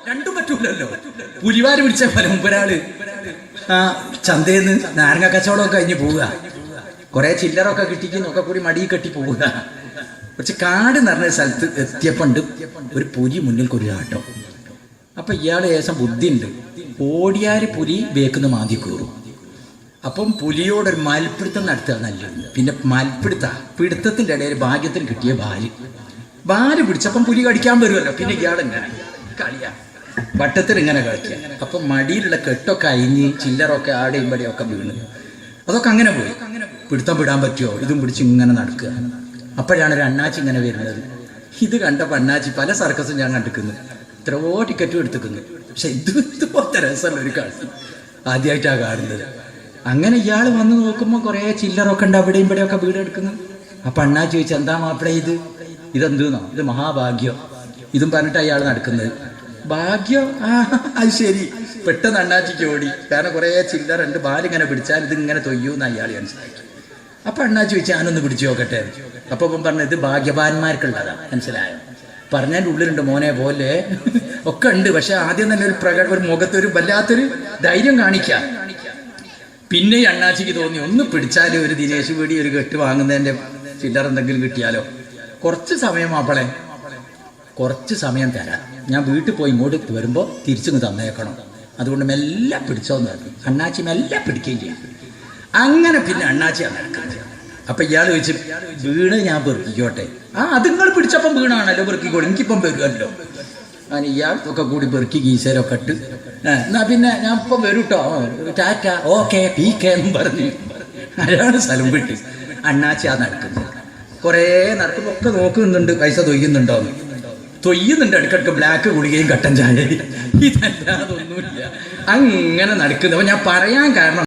രണ്ടും പറ്റൂലല്ലോ. പുലിവാര് പിടിച്ച പോലെ മുമ്പൊരാള് ചന്തേന്ന് നാരങ്ങ കച്ചവടമൊക്കെ കഴിഞ്ഞ് പോവുക, കുറെ ചില്ലറൊക്കെ കിട്ടിക്കുന്നൊക്കെ കൂടി മടി കെട്ടി പോവുക. കുറച്ച് കാട് നിറഞ്ഞ സ്ഥലത്ത് എത്തിയപ്പണ്ട് ഒരു പുലി മുന്നിൽ ഒരു ആട്ടോ. അപ്പൊ ഇയാള് ഏകദേശം ബുദ്ധിയുണ്ട്. ഓടിയാല് പുലി ബേക്കുന്ന മാന്തി കയറും. അപ്പം പുലിയോടൊരു മൽപ്പിടുത്തം നടത്തുക നല്ലത്. പിന്നെ പിടുത്തത്തിന്റെ ഇടയിൽ ഭാഗ്യത്തിന് കിട്ടിയ ബാല് പിടിച്ചപ്പം പുലി കടിക്കാൻ വരുമല്ലോ. പിന്നെ ഇയാളിങ്ങനെ കളിയാ വട്ടത്തിൽ ഇങ്ങനെ കളിക്കുക. അപ്പം മടിയിലുള്ള കെട്ടൊക്കെ അയിഞ്ഞ് ചില്ലറൊക്കെ ആടെയും പടിയൊക്കെ വീണ് അതൊക്കെ അങ്ങനെ പോയി. പിടുത്തം വിടാൻ പറ്റുമോ? ഇതും പിടിച്ച് ഇങ്ങനെ നടക്കുക. അപ്പോഴാണ് ഒരു അണ്ണാച്ചി ഇങ്ങനെ വരുന്നത്. ഇത് കണ്ടപ്പോൾ അണ്ണാച്ചി പല സർക്കസും ഞാൻ കണ്ടിരിക്കുന്നു, എത്രയോ ടിക്കറ്റും എടുത്തിക്കുന്നു. പക്ഷെ ഇതുപോലത്തെ രസമുള്ള ഒരു കളി ആദ്യമായിട്ടാണ് കാണുന്നത്. അങ്ങനെ ഇയാൾ വന്ന് നോക്കുമ്പോൾ കുറേ ചില്ലറൊക്കെ ഉണ്ട് അവിടെയും ഇവിടെയൊക്കെ വീടെടുക്കുന്നു. അപ്പം അണ്ണാച്ചി ചോദിച്ചു, എന്താ മാപ്പിള ഇതെന്തെന്നോ? ഇത് മഹാഭാഗ്യം. ഇതും പറഞ്ഞിട്ട് അയാൾ നടക്കുന്നത്. ഭാഗ്യം? അത് ശരി. പെട്ടെന്ന് അണ്ണാച്ചിക്ക് ഓടി. കാരണം കുറേ ചില്ലറുണ്ട്, ബാലിങ്ങനെ പിടിച്ചാൽ ഇതിങ്ങനെ തൊയ്യൂന്ന് അയാൾ മനസ്സിലാക്കി. അപ്പം അണ്ണാച്ചി ചോദിച്ചു, ഞാനൊന്ന് പിടിച്ചു നോക്കട്ടെ. അപ്പം പറഞ്ഞത് ഇത് ഭാഗ്യവാന്മാർക്കുള്ളതാ, മനസ്സിലായോ? പറഞ്ഞതിൻ്റെ ഉള്ളിലുണ്ട് മോനെ പോലെ ഒക്കെ ഉണ്ട്. പക്ഷെ ആദ്യം തന്നെ ഒരു മുഖത്തൊരു വല്ലാത്തൊരു ധൈര്യം കാണിക്കാം. പിന്നെ ഈ അണ്ണാച്ചിക്ക് തോന്നി, ഒന്ന് പിടിച്ചാലും ഒരു ദിനേശ് വീടി ഒരു കെട്ട് വാങ്ങുന്നതിൻ്റെ ചില്ലറ എന്തെങ്കിലും കിട്ടിയാലോ. കുറച്ച് സമയം മാപ്പിളെ, കുറച്ച് സമയം തരാം, ഞാൻ വീട്ടിൽ പോയി ഇങ്ങോട്ട് വരുമ്പോൾ തിരിച്ചിങ്ങ് തന്നേക്കണം, അതുകൊണ്ട് മെല്ലെ പിടിച്ചോന്ന് പറഞ്ഞു. അണ്ണാച്ചി മെല്ലെ പിടിക്കുകയും ചെയ്യും. അങ്ങനെ പിന്നെ അണ്ണാച്ചിയാണ് നടക്കുന്നത്. അപ്പൊ ഇയാൾ ചോദിച്ചു, വീണ് ഞാൻ പെറുക്കിക്കോട്ടെ? അത് നിങ്ങൾ പിടിച്ചപ്പം വീണാണല്ലോ, പെറുക്കിക്കോളൂ, എനിക്കിപ്പം വരുമല്ലോ. അങ്ങനെ ഇയാൾക്കൊക്കെ കൂടി പെറുക്കി ഗീസരൊക്കെ ഇട്ട് എന്നാ പിന്നെ ഞാൻ ഇപ്പം വരും കേട്ടോ, ടാറ്റ, ഓക്കെ, PK എന്നും പറഞ്ഞ് അയാള് സ്ഥലം വിട്ട്. അണ്ണാച്ചി ആ നടക്കുന്നത്. കുറേ നടക്കുമ്പോൾ ഒക്കെ നോക്കുന്നുണ്ട് പൈസ തൊയ്യുന്നുണ്ടോന്ന്. തൊയ്യുന്നുണ്ട് ഇടയ്ക്കിടയ്ക്ക് ബ്ലാക്ക് ഗുളികയും കട്ടൻ ചായയും. ഇതല്ലാതൊന്നുമില്ല. അങ്ങനെ നടക്കുന്നത്. അപ്പം ഞാൻ പറയാൻ കാരണം